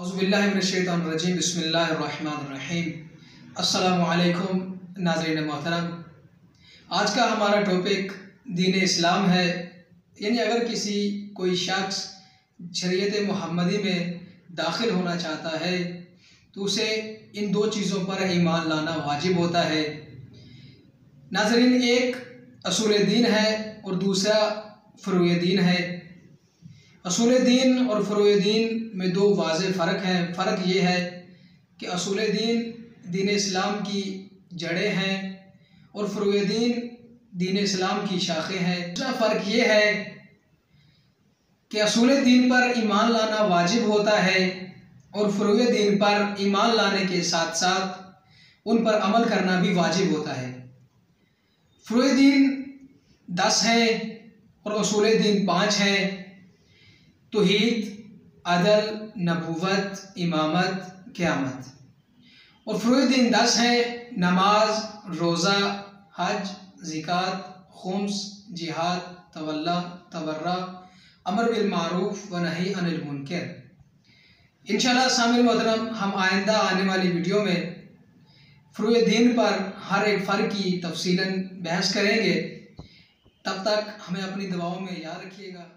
औज़ुबिल्लाहिमिनश्शैतानिर्रजीम बिस्मिल्लाहिर्रहमानिर्रहीम। अस्सलामु अलैकुम नाज़रीन मोहतरम। आज का हमारा टॉपिक दीन इस्लाम है। यानी अगर कोई शख्स शरीयत मोहम्मदी में दाखिल होना चाहता है तो उसे इन दो चीज़ों पर ईमान लाना वाजिब होता है। नाज़रीन, एक असूल दीन है और दूसरा फ़ुरूए दीन है। असूल दीन और फ़ुरूए दीन में दो वाज़ेह फ़र्क हैं। फ़र्क ये है कि असूल दीन इस्लाम की जड़ें हैं और फ़ुरूए दीन इस्लाम की शाखें हैं। दूसरा फ़र्क ये है कि असूल दीन पर ईमान लाना वाजिब होता है और फ़ुरूए दीन पर ईमान लाने के साथ साथ उन पर अमल करना भी वाजिब होता है। फ़ुरूए दीन 10 हैं और असूल दीन 5 हैं। तौहीद, अदल, नबूवत, इमामत, क़यामत। और फ़ुरूए दीन 10 हैं। नमाज, रोज़ा, हज, ज़िकात, खुम्स, जिहाद, तवल्ला, तबर्रा, अमर बिल मारूफ व नही अनिल मुनकर। इंशाअल्लाह सामिल मोहतरम, हम आइंदा आने वाली वीडियो में फ़ुरूए दीन पर हर एक फ़र्क की तफसीलन बहस करेंगे। तब तक हमें अपनी दुआओं में याद रखिएगा।